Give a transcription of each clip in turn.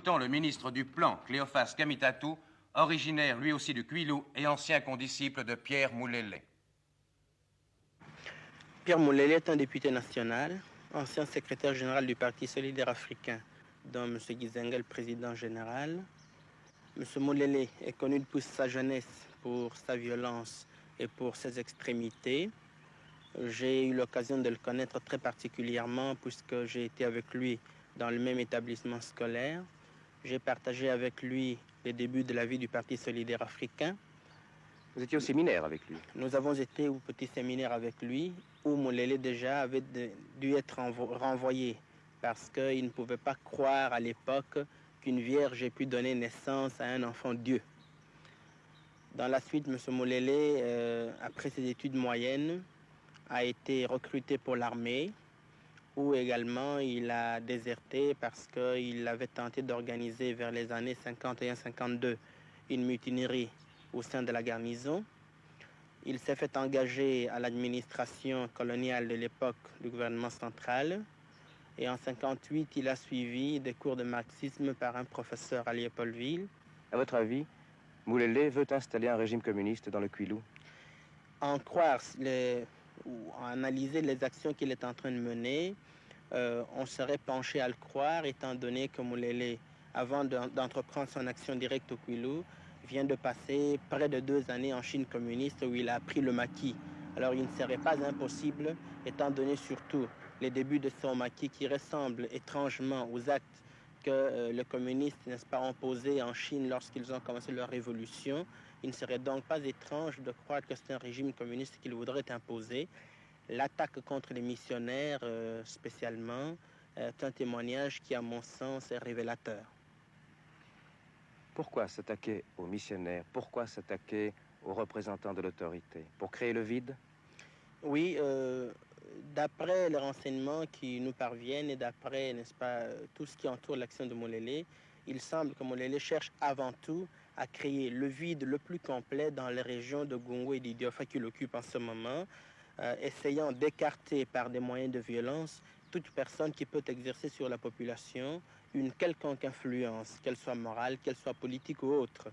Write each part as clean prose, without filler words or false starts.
Le ministre du Plan, Cléophas Kamitatou, originaire lui aussi du Kwilu et ancien condisciple de Pierre Moulélé. Pierre Moulélé est un député national, ancien secrétaire général du Parti solidaire africain, dont M. Gizengel, président général. M. Moulélé est connu depuis sa jeunesse pour sa violence et pour ses extrémités. J'ai eu l'occasion de le connaître très particulièrement puisque j'ai été avec lui dans le même établissement scolaire. J'ai partagé avec lui les débuts de la vie du Parti solidaire africain. Vous étiez au séminaire avec lui? Nous avons été au petit séminaire avec lui, où Moulélé déjà avait dû être renvoyé parce qu'il ne pouvait pas croire à l'époque qu'une vierge ait pu donner naissance à un enfant Dieu. Dans la suite, M. Moulélé, après ses études moyennes, a été recruté pour l'armée, où également il a déserté parce qu'il avait tenté d'organiser vers les années 51-52 une mutinerie au sein de la garnison. Il s'est fait engager à l'administration coloniale de l'époque du gouvernement central. Et en 1958, il a suivi des cours de marxisme par un professeur à Léopoldville. À votre avis, Moulélé veut installer un régime communiste dans le Kwilu? En croire ou analyser les actions qu'il est en train de mener, on serait penché à le croire, étant donné que Moulélé, avant d'entreprendre son action directe au Kwilu, vient de passer près de 2 années en Chine communiste où il a appris le maquis. Alors il ne serait pas impossible, étant donné surtout les débuts de son maquis qui ressemblent étrangement aux actes que les communistes, n'est-ce pas, ont posés en Chine lorsqu'ils ont commencé leur révolution. Il ne serait donc pas étrange de croire que c'est un régime communiste qu'il voudrait imposer. L'attaque contre les missionnaires, spécialement, est un témoignage qui, à mon sens, est révélateur. Pourquoi s'attaquer aux missionnaires? Pourquoi s'attaquer aux représentants de l'autorité? Pour créer le vide? Oui, d'après les renseignements qui nous parviennent et d'après, n'est-ce pas, tout ce qui entoure l'action de Moulélé, il semble que Moulélé cherche avant tout à créer le vide le plus complet dans les régions de Gungu et d'Idiofa qu'il occupe en ce moment, essayant d'écarter par des moyens de violence toute personne qui peut exercer sur la population une quelconque influence, qu'elle soit morale, qu'elle soit politique ou autre.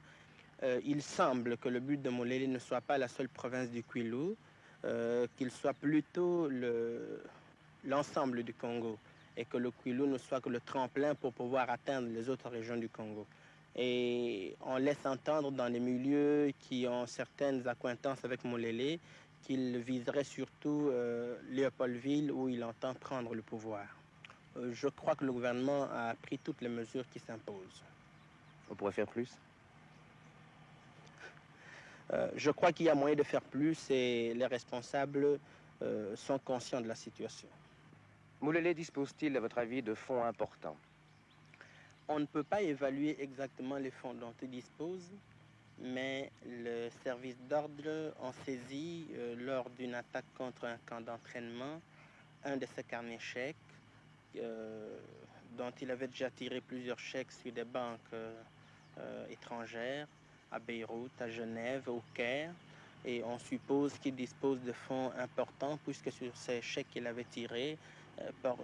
Il semble que le but de Moulélé ne soit pas la seule province du Kwilu, qu'il soit plutôt l'ensemble du Congo et que le Kwilu ne soit que le tremplin pour pouvoir atteindre les autres régions du Congo. Et on laisse entendre dans les milieux qui ont certaines accointances avec Moulélé qu'il viserait surtout Léopoldville où il entend prendre le pouvoir. Je crois que le gouvernement a pris toutes les mesures qui s'imposent. On pourrait faire plus? Je crois qu'il y a moyen de faire plus et les responsables sont conscients de la situation. Moulélé dispose-t-il, à votre avis, de fonds importants? On ne peut pas évaluer exactement les fonds dont il dispose, mais le service d'ordre en saisit lors d'une attaque contre un camp d'entraînement un de ses carnets chèques dont il avait déjà tiré plusieurs chèques sur des banques étrangères à Beyrouth, à Genève, au Caire. Et on suppose qu'il dispose de fonds importants puisque sur ces chèques qu'il avait tirés,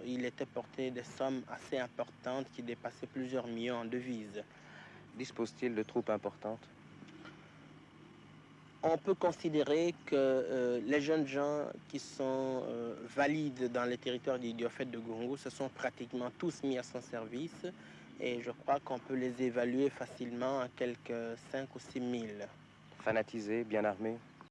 il était porté des sommes assez importantes qui dépassaient plusieurs millions en devises. Dispose-t-il de troupes importantes? On peut considérer que les jeunes gens qui sont valides dans les territoires d'Idiofet de Gungu se sont pratiquement tous mis à son service et je crois qu'on peut les évaluer facilement à quelques 5 ou 6 000. Fanatisés, bien armés?